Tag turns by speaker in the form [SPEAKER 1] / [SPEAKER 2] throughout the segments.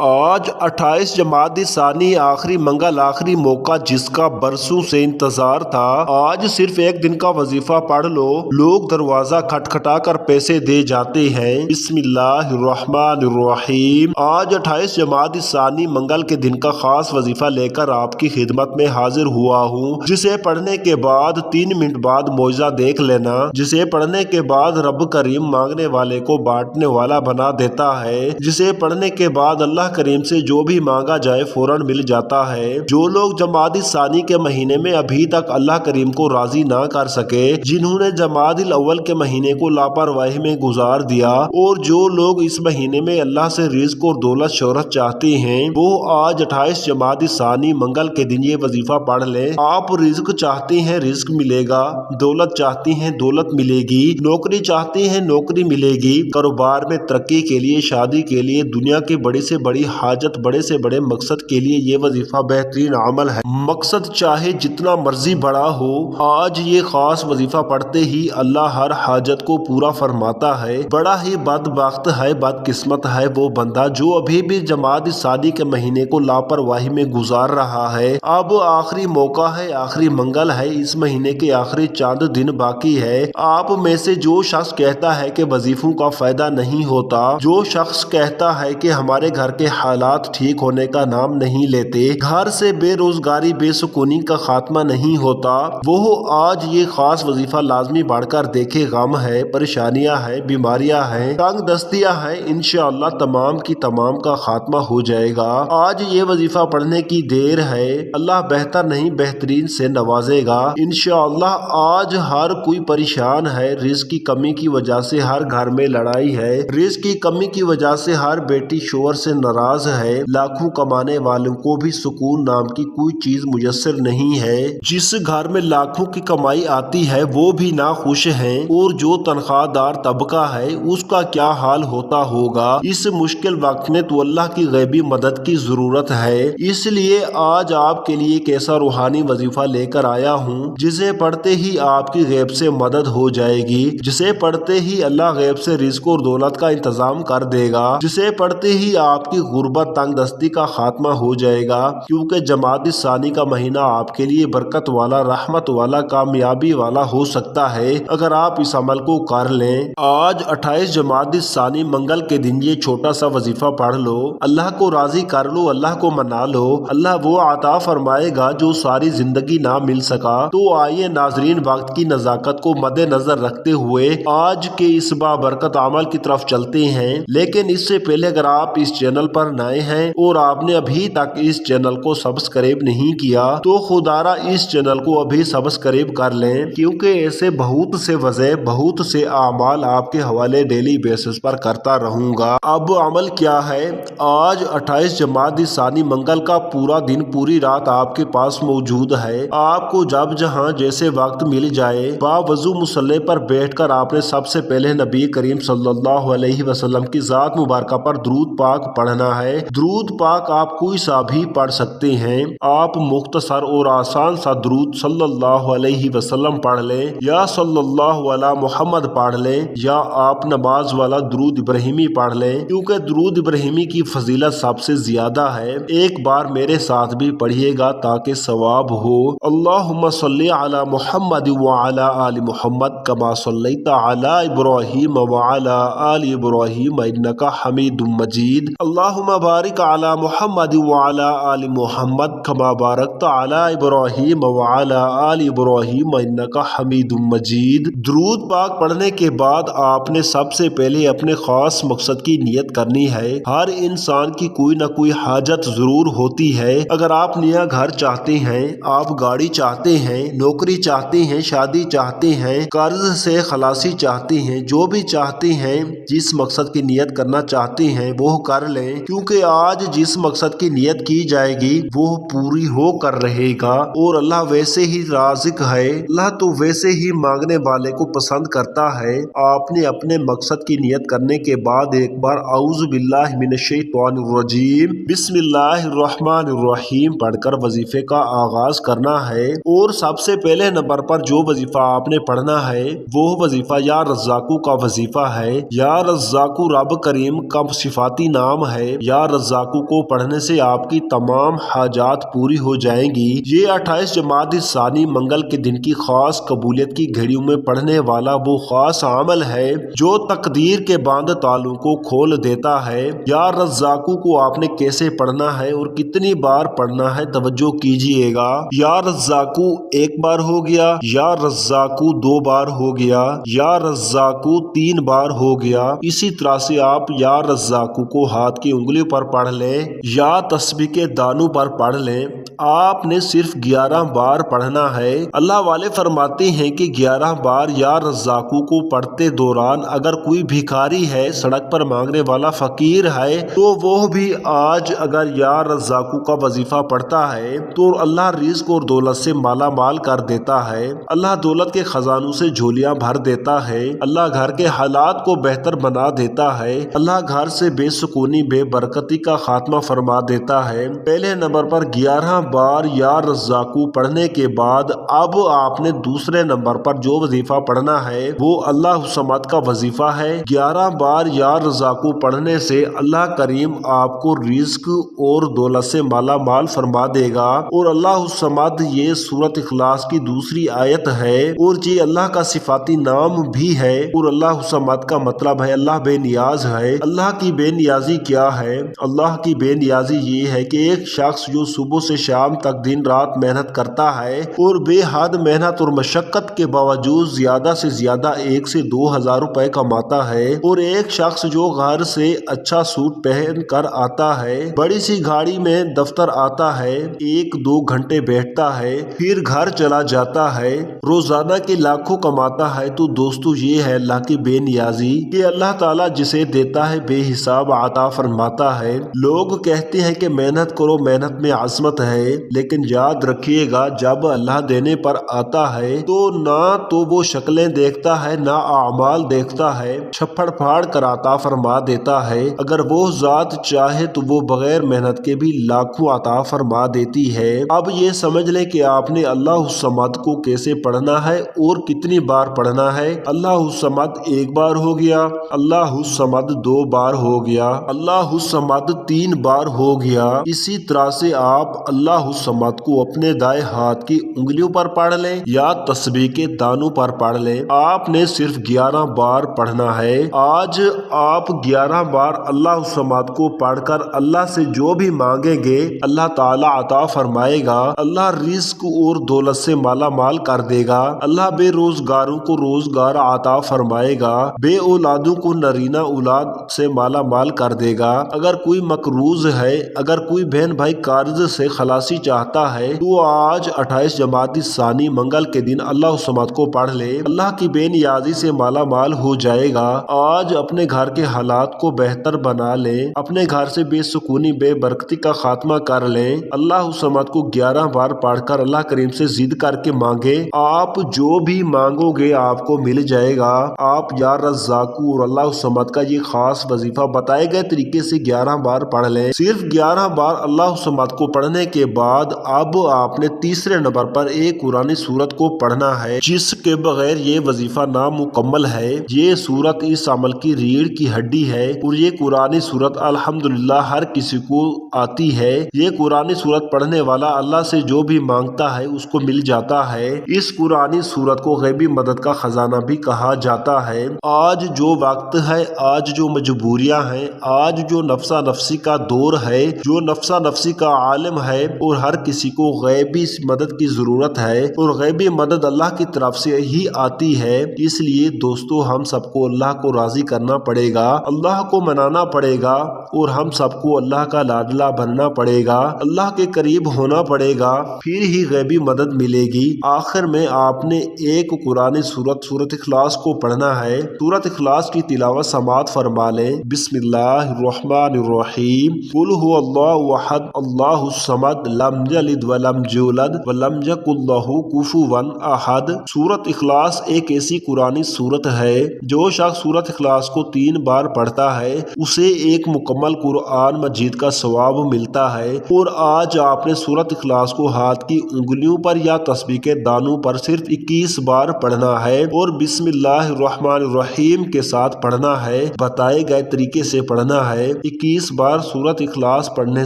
[SPEAKER 1] آج 28 جمادی الثانی آخری منگل، آخری موقع جس کا برسوں سے انتظار تھا۔ آج صرف ایک دن کا وظیفہ پڑھ لو، لوگ دروازہ کھٹکھٹا کر پیسے دے جاتے ہیں۔ بسم اللہ الرحمن الرحیم۔ آج 28 جمادی الثانی منگل کے دن کا خاص وظیفہ لے کر آپ کی خدمت میں حاضر ہوا ہوں، جسے پڑھنے کے بعد 3 منٹ بعد معجزہ دیکھ لینا، جسے پڑھنے کے بعد رب کریم مانگنے والے کو بانٹنے والا بنا دیتا ہے، جسے پڑھنے کے بعد اللہ کریم سے جو بھی مانگا جائے فوراً مل جاتا ہے۔ جو لوگ جمادی الثانی کے مہینے میں ابھی تک اللہ کریم کو راضی نہ کر سکے، جنہوں نے جمادی الاول کے مہینے کو لاپرواہی میں گزار دیا، اور جو لوگ اس مہینے میں اللہ سے رزق اور دولت شہرت چاہتے ہیں، وہ آج 28 جمادی الثانی منگل کے دن یہ وظیفہ پڑھ لیں۔ آپ رزق چاہتے ہیں، رزق ملے گا، دولت چاہتے ہیں، دولت ملے گی، نوکری چاہتے ہیں، نوکری ملے گی، کاروبار میں ترقی کے لیے، شادی کے لیے، دنیا کے بڑی سے بڑی حاجت، بڑے سے بڑے مقصد کے لیے یہ وظیفہ بہترین عمل ہے۔ مقصد چاہے جتنا مرضی بڑا ہو، آج یہ خاص وظیفہ پڑھتے ہی اللہ ہر حاجت کو پورا فرماتا ہے۔ بڑا ہی بدبخت ہے، بدقسمت ہے وہ بندہ جو ابھی بھی جمادی الثانی کے مہینے کو لاپرواہی میں گزار رہا ہے۔ اب آخری موقع ہے، آخری منگل ہے، اس مہینے کے آخری چاند دن باقی ہے۔ آپ میں سے جو شخص کہتا ہے کہ وظیفوں کا فائدہ نہیں ہوتا، جو شخص کہتا ہے کہ ہمارے گھر کے حالات ٹھیک ہونے کا نام نہیں لیتے، گھر سے بے روزگاری، بے سکونی کا خاتمہ نہیں ہوتا، وہ آج یہ خاص وظیفہ لازمی پڑھ کر دیکھے۔ غم ہے، پریشانیاں ہیں، بیماریاں ہیں، تنگ دستیاں ہیں، انشاءاللہ تمام کی تمام کا خاتمہ ہو جائے گا۔ آج یہ وظیفہ پڑھنے کی دیر ہے، اللہ بہتر نہیں بہترین سے نوازے گا انشاءاللہ۔ آج ہر کوئی پریشان ہے، رزق کی کمی کی وجہ سے ہر گھر میں لڑائی ہے، رزق کی کمی کی وجہ سے ہر بیٹی شوہر سے ناراض ہے، لاکھوں کمانے والوں کو بھی سکون نام کی کوئی چیز میسر نہیں ہے، جس گھر میں لاکھوں کی کمائی آتی ہے وہ بھی ناخوش ہیں، اور جو تنخواہ دار طبقہ ہے اس کا کیا حال ہوتا ہوگا۔ اس مشکل وقت میں تو اللہ کی غیبی مدد کی ضرورت ہے، اس لیے آج آپ کے لیے ایک ایسا روحانی وظیفہ لے کر آیا ہوں جسے پڑھتے ہی آپ کی غیب سے مدد ہو جائے گی، جسے پڑھتے ہی اللہ غیب سے رزق اور دولت کا انتظام کر دے گا، جسے پڑھتے ہی آپ کی غربت، تنگ دستی کا خاتمہ ہو جائے گا، کیونکہ جمادی الثانی کا مہینہ آپ کے لیے برکت والا، رحمت والا، کامیابی والا ہو سکتا ہے اگر آپ اس عمل کو کر لیں۔ آج 28 جمادی الثانی منگل کے دن یہ چھوٹا سا وظیفہ پڑھ لو، اللہ کو راضی کر لو، اللہ کو منا لو، اللہ وہ عطا فرمائے گا جو ساری زندگی نہ مل سکا۔ تو آئیے ناظرین، وقت کی نزاکت کو مد نظر رکھتے ہوئے آج کے اس بابرکت عمل کی طرف چلتے ہیں، لیکن اس سے پہلے اگر آپ اس چینل پر نئے ہیں اور آپ نے ابھی تک اس چینل کو سبسکرائب نہیں کیا تو خدارا اس چینل کو ابھی سبسکرائب کر لیں، کیونکہ ایسے بہت سے وظائف، بہت سے اعمال آپ کے حوالے ڈیلی بیسس پر کرتا رہوں گا۔ اب عمل کیا ہے؟ آج 28 جمادی الثانی منگل کا پورا دن، پوری رات آپ کے پاس موجود ہے۔ آپ کو جب جہاں جیسے وقت مل جائے، باوضو مصلی پر بیٹھ کر آپ نے سب سے پہلے نبی کریم صلی اللہ علیہ وسلم کی ذات مبارکہ پر درود پاک پڑھنا ہے۔ درود پاک آپ کوئی سا بھی پڑھ سکتے ہیں، آپ مختصر اور آسان سا درود صلی اللہ علیہ وسلم پڑھ لیں، یا صلی اللہ علی محمد پڑھ لیں، یا آپ نماز والا درود ابراہیمی پڑھ لیں، کیونکہ درود ابراہیمی کی فضیلت سب سے زیادہ ہے۔ ایک بار میرے ساتھ بھی پڑھیے گا تاکہ ثواب ہو۔ اللہم صلی علی محمد وعلی آل محمد کما صلیت علی ابراہیم وعلی آل ابراہیم انک حمید مجید۔ اللہم بارک علی محمد وعلی آل محمد کما بارکت علی ابراہیم وعلی آل ابراہیم انک حمید مجید۔ درود پاک پڑھنے کے بعد آپ نے سب سے پہلے اپنے خاص مقصد کی نیت کرنی ہے۔ ہر انسان کی کوئی نہ کوئی حاجت ضرور ہوتی ہے۔ اگر آپ نیا گھر چاہتے ہیں، آپ گاڑی چاہتے ہیں، نوکری چاہتے ہیں، شادی چاہتے ہیں، قرض سے خلاصی چاہتے ہیں، جو بھی چاہتے ہیں، جس مقصد کی نیت کرنا چاہتے ہیں وہ کر لیں، کیونکہ آج جس مقصد کی نیت کی جائے گی وہ پوری ہو کر رہے گا، اور اللہ ویسے ہی رازق ہے، اللہ تو ویسے ہی مانگنے والے کو پسند کرتا ہے۔ آپ نے اپنے مقصد کی نیت کرنے کے بعد ایک بار اعوذ باللہ من الشیطان الرجیم بسم اللہ الرحمن الرحیم پڑھ کر وظیفے کا آغاز کرنا ہے، اور سب سے پہلے نمبر پر جو وظیفہ آپ نے پڑھنا ہے وہ وظیفہ یا رزاقو کا وظیفہ ہے۔ یا رزاقو رب کریم کا صفاتی نام ہے، یا یا رزاقو کو پڑھنے سے آپ کی تمام حاجات پوری ہو جائیں گی۔ یہ 28 جمادی الثانی منگل کے دن کی خاص قبولیت کی گھڑیوں میں پڑھنے والا وہ خاص عمل ہے جو تقدیر کے بند تالوں کو کھول دیتا ہے۔ یا رزاقو کو آپ نے کیسے پڑھنا ہے اور کتنی بار پڑھنا ہے، توجہ کیجئے گا۔ یا رزاقو ایک بار ہو گیا، یا رزاقو 2 بار ہو گیا، یا رزاقو 3 بار ہو گیا۔ اسی طرح سے آپ یا رزاقو کو ہاتھ کی انگلیوں پر پڑھ لیں یا تسبیح کے دانوں پر پڑھ لیں۔ آپ نے صرف 11 بار پڑھنا ہے۔ اللہ والے فرماتے ہیں کہ 11 بار یا رزاقو کو پڑھتے دوران اگر کوئی بھکاری ہے، سڑک پر مانگنے والا فقیر ہے، تو وہ بھی آج اگر یا رزاقو کا وظیفہ پڑھتا ہے تو اللہ رزق اور دولت سے مالا مال کر دیتا ہے۔ اللہ دولت کے خزانوں سے جھولیاں بھر دیتا ہے۔ اللہ گھر کے حالات کو بہتر بنا دیتا ہے۔ اللہ گھر سے بے سکونی بے برکتی کا خاتمہ فرما دیتا ہے۔ پہلے نمبر پر 11 بار یا رزاقو پڑھنے کے بعد اب آپ نے دوسرے نمبر پر جو وظیفہ پڑھنا ہے وہ اللہ الصمد کا وظیفہ ہے۔ 11 بار یا رزاقو پڑھنے سے اللہ کریم آپ کو رزق اور دولت سے مالا مال فرما دے گا۔ اور اللہ الصمد یہ سورۃ اخلاص کی دوسری آیت ہے اور یہ اللہ کا صفاتی نام بھی ہے۔ اور اللہ الصمد کا مطلب ہے اللہ بے نیاز ہے۔ اللہ کی بے نیازی کیا ہے؟ اللہ کی بے نیازی یہ ہے کہ ایک شخص جو صبح سے شام تک دن رات محنت کرتا ہے اور بے حد محنت اور مشقت کے باوجود زیادہ سے زیادہ 1 سے 2 ہزار روپے کماتا ہے، اور ایک شخص جو گھر سے اچھا سوٹ پہن کر آتا ہے، بڑی سی گاڑی میں دفتر آتا ہے، 1-2 گھنٹے بیٹھتا ہے، پھر گھر چلا جاتا ہے، روزانہ کے لاکھوں کماتا ہے، تو دوستو یہ ہے اللہ کی بے نیازی کہ اللہ تعالیٰ جسے دیتا ہے بے حساب عطا فرماتا ہے۔ لوگ کہتے ہیں کہ محنت کرو، محنت میں عظمت ہے، لیکن یاد رکھیے گا جب اللہ دینے پر آتا ہے تو نہ تو وہ شکلیں دیکھتا ہے نہ اعمال دیکھتا ہے، چھپڑ پھاڑ کر عطا فرما دیتا ہے۔ اگر وہ ذات چاہے تو وہ بغیر محنت کے بھی لاکھوں عطا فرما دیتی ہے۔ اب یہ سمجھ لیں کہ آپ نے اللہ الصمد کو کیسے پڑھنا ہے اور کتنی بار پڑھنا ہے۔ اللہ الصمد 1 بار ہو گیا، اللہ الصمد 2 بار ہو گیا، اللہ الصمد 3 بار ہو گیا۔ اسی طرح سے آپ اللہ الصمد کو اپنے دائیں ہاتھ کی انگلیوں پر پڑھ لیں یا تسبیح کے دانوں پر پڑھ لیں۔ آپ نے صرف 11 بار پڑھنا ہے۔ آج آپ 11 بار اللہ الصمد کو پڑھ کر اللہ سے جو بھی مانگیں گے اللہ تعالیٰ عطا فرمائے گا۔ اللہ رزق اور دولت سے مالا مال کر دے گا۔ اللہ بے روزگاروں کو روزگار عطا فرمائے گا، بے اولادوں کو نرینہ اولاد سے مالا مال کر دے گا۔ اگر کوئی مقروض ہے، اگر کوئی بہن بھائی قرض سے خلاصی چاہتا ہے تو آج 28 جمادی الثانی منگل کے دن اللہ الصمد کو پڑھ لے، اللہ کی بے نیازی سے مالا مال ہو جائے گا۔ آج اپنے گھر کے حالات کو بہتر بنا لیں، اپنے گھر سے بے سکونی بے برکتی کا خاتمہ کر لیں۔ اللہ الصمد کو 11 بار پڑھ کر اللہ کریم سے ضد کر کے مانگے، آپ جو بھی مانگو گے آپ کو مل جائے گا۔ آپ یا رزاقو اور اللہ الصمد کا یہ خاص وظیفہ بتائے گئے طریقے سے 11 بار پڑھ لیں۔ صرف 11 بار اللہ الصمد کو پڑھنے کے بعد اب آپ نے تیسرے نمبر پر ایک قرآنی سورت کو پڑھنا ہے جس کے بغیر یہ وظیفہ نامکمل ہے۔ یہ سورت اس عمل کی ریڑھ کی ہڈی ہے اور یہ قرآنی سورت الحمدللہ ہر کسی کو آتی ہے۔ یہ قرآنی سورت پڑھنے والا اللہ سے جو بھی مانگتا ہے اس کو مل جاتا ہے۔ اس قرآنی سورت کو غیبی مدد کا خزانہ بھی کہا جاتا ہے۔ آج جو وقت ہے، آج جو مجبوریاں ہیں، آج جو نفسا نفسی کا دور ہے، جو نفسا نفسی کا عالم ہے اور ہر کسی کو غیبی مدد کی ضرورت ہے اور غیبی مدد اللہ کی طرف سے ہی آتی ہے۔ اس لیے دوستو ہم سب کو اللہ کو راضی کرنا پڑے گا، اللہ کو منانا پڑے گا اور ہم سب کو اللہ کا لاڈلا بننا پڑے گا، اللہ کے قریب ہونا پڑے گا، پھر ہی غیبی مدد ملے گی۔ آخر میں آپ نے ایک قرآنی سورت اخلاص کو پڑھنا ہے۔ سورت اخلاص کی تلاوت سماعت فرما لیں۔ بسم اللہ الرحمن الرحیم، قل هو اللہ احد اللہ الصمد لم یلد ولم یولد ولم یکن لہ کفوا احد۔ سورۃ اخلاص ایک ایسی قرآنی سورت ہے جو شخص سورۃ اخلاص کو 3 بار پڑھتا ہے اسے ایک مکمل قرآن مجید کا ثواب ملتا ہے۔ اور آج آپ نے سورۃ اخلاص کو ہاتھ کی انگلیوں پر یا تسبیح کے دانوں پر صرف 21 بار پڑھنا ہے اور بسم اللہ الرحمن الرحیم کے ساتھ پڑھنا ہے، بتائے گئے طریقے سے پڑھنا ہے۔ 21 بار سورۃ اخلاص پڑھنے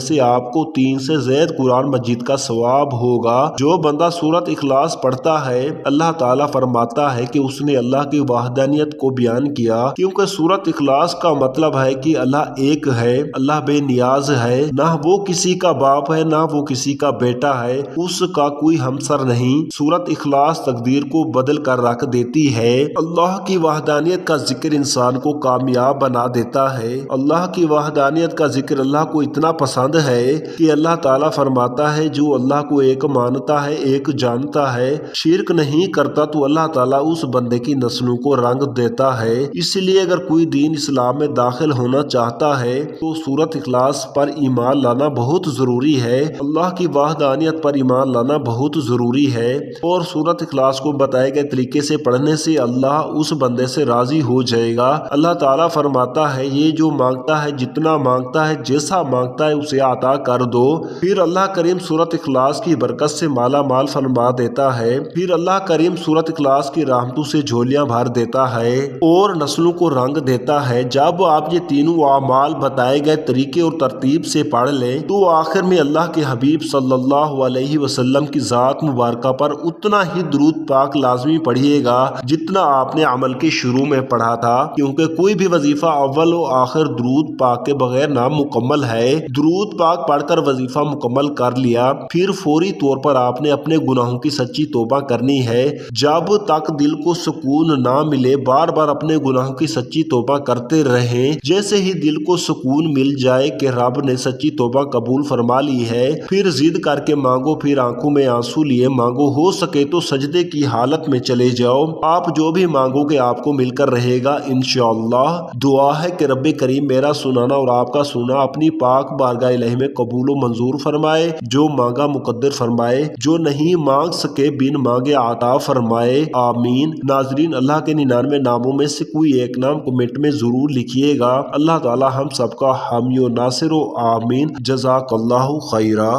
[SPEAKER 1] سے آپ کو 3 سے زائد قرآن مجید کا ثواب ہوگا۔ جو بندہ سورۃ اخلاص پڑھتا ہے اللہ تعالیٰ فرماتا ہے کہ اس نے اللہ کی وحدانیت کو بیان کیا، کیونکہ سورۃ اخلاص کا مطلب ہے کہ اللہ ایک ہے، اللہ بے نیاز ہے، نہ وہ کسی کا باپ ہے نہ وہ کسی کا بیٹا ہے، اس کا کوئی ہمسر نہیں۔ سورۃ اخلاص تقدیر کو بدل کر رکھ دیتی ہے۔ اللہ کی وحدانیت کا ذکر انسان کو کامیاب بنا دیتا ہے۔ اللہ کی وحدانیت کا ذکر اللہ کو اتنا پسند ہے کہ اللہ تعالیٰ فرماتا ہے جو اللہ کو ایک مانتا ہے، ایک جانتا ہے، شرک نہیں کرتا تو اللہ تعالیٰ اس بندے کی نسلوں کو رنگ دیتا ہے۔ اس لیے اگر کوئی دین اسلام میں داخل ہونا چاہتا ہے تو سورۃ اخلاص پر ایمان لانا بہت ضروری ہے، اللہ کی وحدانیت پر ایمان لانا بہت ضروری ہے۔ اور سورۃ اخلاص کو بتائے گئے طریقے سے پڑھنے سے اللہ اس بندے سے راضی ہو جائے گا۔ اللہ تعالیٰ فرماتا ہے یہ جو مانگتا ہے، جتنا مانگتا ہے، جیسا مانگتا ہے اسے عطا کر دو۔ پھر اللہ کریم سورۃ اخلاص کی برکت سے مالا مال فرما دیتا ہے۔ پھر اللہ کریم سورۃ اخلاص کی رحمتوں سے جھولیاں بھر دیتا ہے اور نسلوں کو رنگ دیتا ہے۔ جب آپ یہ تینوں اعمال بتائے گئے طریقے اور ترتیب سے پڑھ لیں تو آخر میں اللہ کے حبیب صلی اللہ علیہ وسلم کی ذات مبارکہ پر اتنا ہی درود پاک لازمی پڑھیے گا جتنا آپ نے عمل کے شروع میں پڑھا تھا، کیونکہ کوئی بھی وظیفہ اول و آخر درود پاک کے بغیر نامکمل ہے۔ درود پاک پڑھ کر وظیفہ مکمل کر لیا، پھر فوری طور پر آپ نے اپنے گناہوں کی سچی توبہ کرنی ہے۔ جب تک دل کو سکون نہ ملے بار بار اپنے گناہوں کی سچی توبہ کرتے رہیں۔ جیسے ہی دل کو سکون مل جائے کہ رب نے سچی توبہ قبول فرما لی ہے، پھر ضد کر کے مانگو، پھر آنکھوں میں آنسو لیے مانگو، ہو سکے تو سجدے کی حالت میں چلے جاؤ۔ آپ جو بھی مانگو گے آپ کو مل کر رہے گا انشاءاللہ۔ دعا ہے کہ رب کریم میرا سنانا اور آپ کا سنا اپنی پاک بارگاہ الہی میں قبول و منظور فرمائے، جو مانگا مقدر فرمائے، جو نہیں مانگ سکے بن مانگے عطا فرمائے، آمین۔ ناظرین، اللہ کے 99 ناموں میں سے کوئی ایک نام کمنٹ میں ضرور لکھیے گا۔ اللہ تعالی ہم سب کا حامی و ناصر و آمین۔ جزاک اللہ خیرہ۔